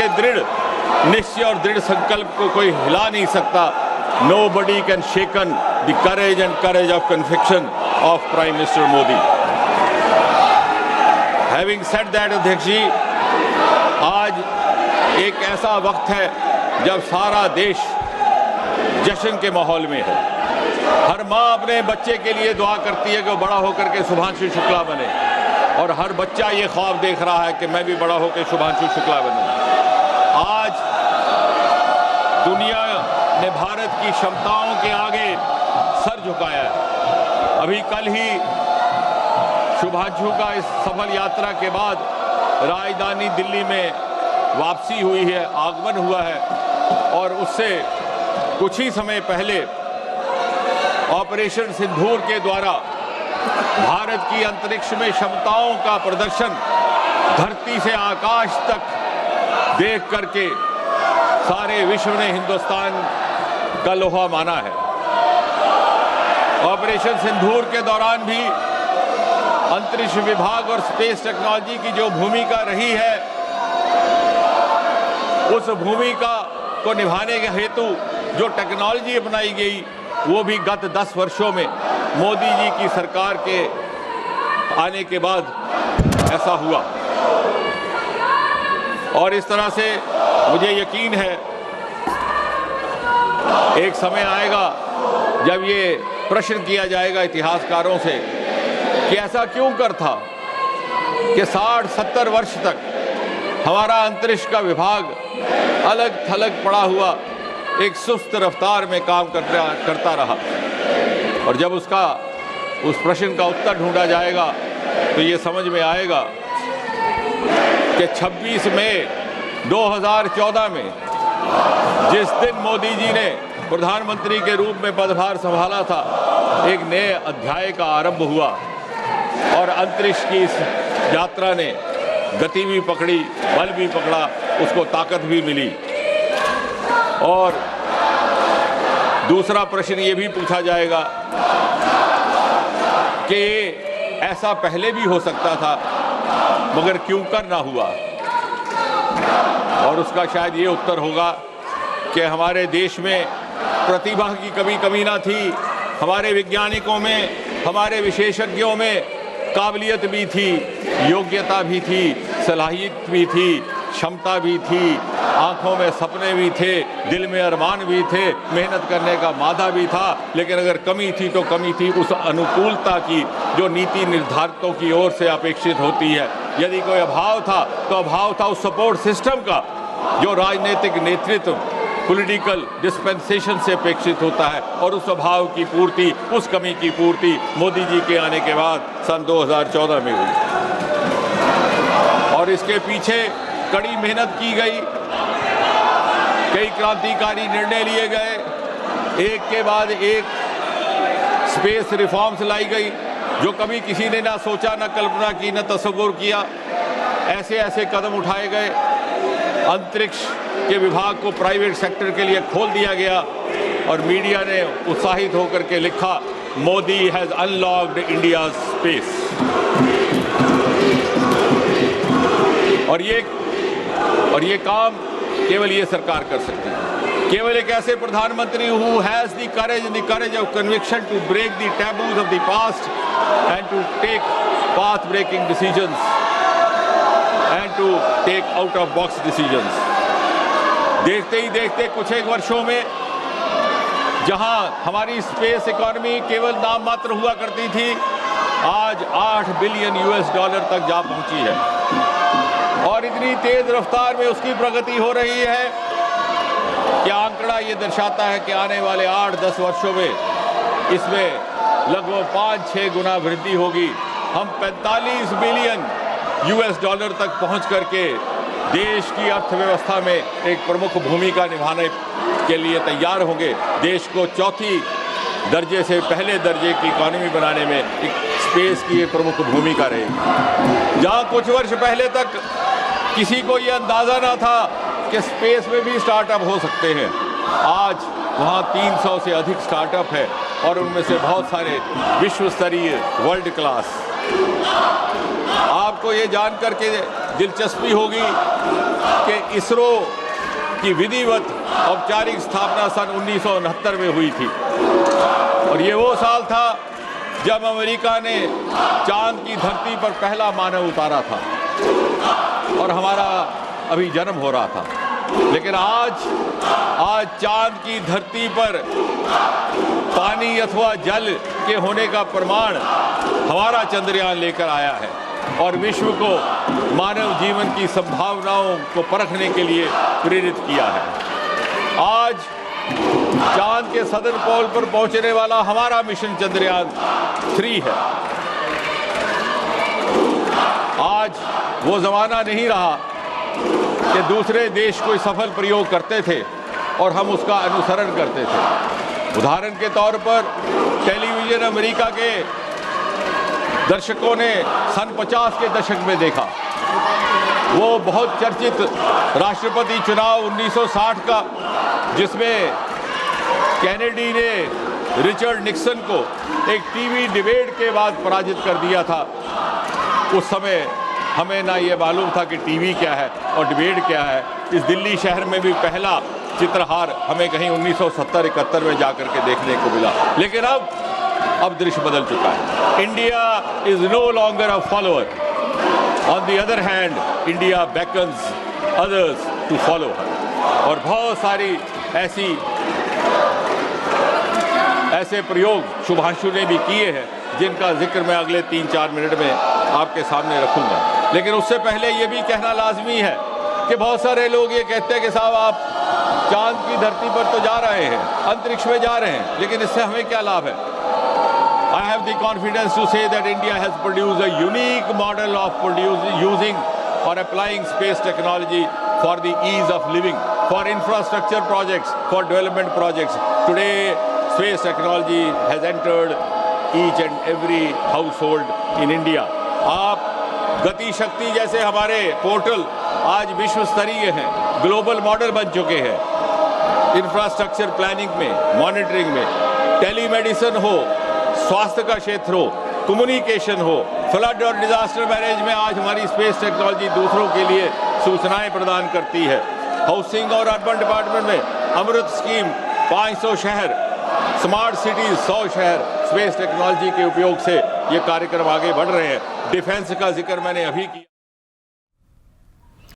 ऐसे दृढ़ निश्चय और दृढ़ संकल्प को कोई हिला नहीं सकता। Nobody can shaken the courage and courage of conviction of Prime Minister Modi. Having said that, अध्यक्ष जी, आज एक ऐसा वक्त है जब सारा देश जश्न के माहौल में है। हर माँ अपने बच्चे के लिए दुआ करती है कि वो बड़ा होकर के शुभांशु शुक्ला बने, और हर बच्चा ये ख्वाब देख रहा है कि मैं भी बड़ा होकर शुभांशु शुक्ला बनूं। आज दुनिया ने भारत की क्षमताओं के आगे सर झुकाया है। अभी कल ही शुभांशु का इस सफल यात्रा के बाद राजधानी दिल्ली में वापसी हुई है, आगमन हुआ है, और उससे कुछ ही समय पहले ऑपरेशन सिंदूर के द्वारा भारत की अंतरिक्ष में क्षमताओं का प्रदर्शन धरती से आकाश तक देख करके सारे विश्व ने हिंदुस्तान का लोहा माना है। ऑपरेशन सिंदूर के दौरान भी अंतरिक्ष विभाग और स्पेस टेक्नोलॉजी की जो भूमिका रही है, उस भूमिका को निभाने के हेतु जो टेक्नोलॉजी अपनाई गई, वो भी गत 10 वर्षों में मोदी जी की सरकार के आने के बाद ऐसा हुआ। और इस तरह से मुझे यकीन है एक समय आएगा जब ये प्रश्न किया जाएगा इतिहासकारों से कि ऐसा क्यों कर था कि 60-70 वर्ष तक हमारा अंतरिक्ष का विभाग अलग थलग पड़ा हुआ एक सुस्त रफ्तार में काम करता रहा। और जब उस प्रश्न का उत्तर ढूंढा जाएगा तो ये समझ में आएगा कि 26 मई 2014 में जिस दिन मोदी जी ने प्रधानमंत्री के रूप में पदभार संभाला था, एक नए अध्याय का आरंभ हुआ और अंतरिक्ष की इस यात्रा ने गति भी पकड़ी, बल भी पकड़ा, उसको ताकत भी मिली। और दूसरा प्रश्न ये भी पूछा जाएगा कि ऐसा पहले भी हो सकता था, मगर क्यों कर ना हुआ। और उसका शायद ये उत्तर होगा कि हमारे देश में प्रतिभा की कमी ना थी, हमारे वैज्ञानिकों में, हमारे विशेषज्ञों में काबिलियत भी थी, योग्यता भी थी, सलाहियत भी थी, क्षमता भी थी, आंखों में सपने भी थे, दिल में अरमान भी थे, मेहनत करने का मादा भी था। लेकिन अगर कमी थी तो कमी थी उस अनुकूलता की जो नीति निर्धारकों की ओर से अपेक्षित होती है। यदि कोई अभाव था तो अभाव था उस सपोर्ट सिस्टम का जो राजनीतिक नेतृत्व, पॉलिटिकल डिस्पेंसेशन से अपेक्षित होता है। और उस अभाव की पूर्ति, उस कमी की पूर्ति मोदी जी के आने के बाद सन 2014 में हुई। और इसके पीछे कड़ी मेहनत की गई, कई क्रांतिकारी निर्णय लिए गए, एक के बाद एक स्पेस रिफॉर्म्स लाई गई जो कभी किसी ने ना सोचा, ना कल्पना की, ना तस्वुर किया। ऐसे ऐसे कदम उठाए गए, अंतरिक्ष के विभाग को प्राइवेट सेक्टर के लिए खोल दिया गया और मीडिया ने उत्साहित होकर के लिखा, Modi has unlocked India space. और ये काम केवल ये सरकार कर सकती है। केवल एक ऐसे प्रधानमंत्री who has the courage of conviction to break the taboos of the past and to take path breaking decisions and to take out of box decisions. देखते ही देखते कुछ एक वर्षों में जहां हमारी स्पेस इकोनॉमी केवल नाम मात्र हुआ करती थी, आज $8 बिलियन तक जा पहुंची है। और इतनी तेज रफ्तार में उसकी प्रगति हो रही है कि आंकड़ा ये दर्शाता है कि आने वाले 8-10 वर्षों में इसमें लगभग 5-6 गुना वृद्धि होगी। हम $45 बिलियन तक पहुंच करके देश की अर्थव्यवस्था में एक प्रमुख भूमिका निभाने के लिए तैयार होंगे। देश को चौथी दर्जे से पहले दर्जे की इकोनॉमी बनाने में एक स्पेस की एक प्रमुख भूमिका रहेगी। जहां कुछ वर्ष पहले तक किसी को यह अंदाजा ना था कि स्पेस में भी स्टार्टअप हो सकते हैं, आज वहां 300 से अधिक स्टार्टअप है और उनमें से बहुत सारे विश्व स्तरीय, वर्ल्ड क्लास। आपको ये जान करके दिलचस्पी होगी कि इसरो की विधिवत औपचारिक स्थापना सन 1969 में हुई थी और ये वो साल था जब अमेरिका ने चांद की धरती पर पहला मानव उतारा था और हमारा अभी जन्म हो रहा था। लेकिन आज चांद की धरती पर पानी अथवा जल के होने का प्रमाण हमारा चंद्रयान लेकर आया है और विश्व को मानव जीवन की संभावनाओं को परखने के लिए प्रेरित किया है। आज चांद के सदर्न पोल पर पहुंचने वाला हमारा मिशन चंद्रयान 3 है। आज वो जमाना नहीं रहा कि दूसरे देश कोई सफल प्रयोग करते थे और हम उसका अनुसरण करते थे। उदाहरण के तौर पर टेलीविजन अमेरिका के दर्शकों ने सन 50 के दशक में देखा वो बहुत चर्चित राष्ट्रपति चुनाव 1960 का, जिसमें कैनेडी ने रिचर्ड निक्सन को एक टीवी डिबेट के बाद पराजित कर दिया था। उस समय हमें ना ये मालूम था कि टीवी क्या है और डिबेट क्या है। इस दिल्ली शहर में भी पहला चित्रहार हमें कहीं 1970-71 में जाकर के देखने को मिला। लेकिन अब दृश्य बदल चुका है। India is no longer a follower. On the other hand India beckons others to follow her. और बहुत सारी ऐसे प्रयोग शुभांशु ने भी किए हैं जिनका जिक्र मैं अगले 3-4 मिनट में आपके सामने रखूंगा। लेकिन उससे पहले ये भी कहना लाजमी है कि बहुत सारे लोग ये कहते हैं कि साहब आप चांद की धरती पर तो जा रहे हैं, अंतरिक्ष में जा रहे हैं, लेकिन इससे हमें क्या लाभ है? I have the confidence to say that India has produced a unique model of using or applying space technology for the ease of living, for infrastructure projects, for development projects. Today, space technology has entered each and every household in India. आप गति शक्ति जैसे हमारे portal आज विश्व स्तरीय हैं, global model बन चुके हैं। इंफ्रास्ट्रक्चर प्लानिंग में, मॉनिटरिंग में, टेलीमेडिसिन हो, स्वास्थ्य का क्षेत्र हो, कम्युनिकेशन हो, फ्लड और डिजास्टर मैनेज में आज हमारी स्पेस टेक्नोलॉजी दूसरों के लिए सूचनाएं प्रदान करती है। हाउसिंग और अर्बन डिपार्टमेंट में अमृत स्कीम 500 शहर, स्मार्ट सिटीज 100 शहर स्पेस टेक्नोलॉजी के उपयोग से ये कार्यक्रम आगे बढ़ रहे हैं। डिफेंस का जिक्र मैंने अभी किया।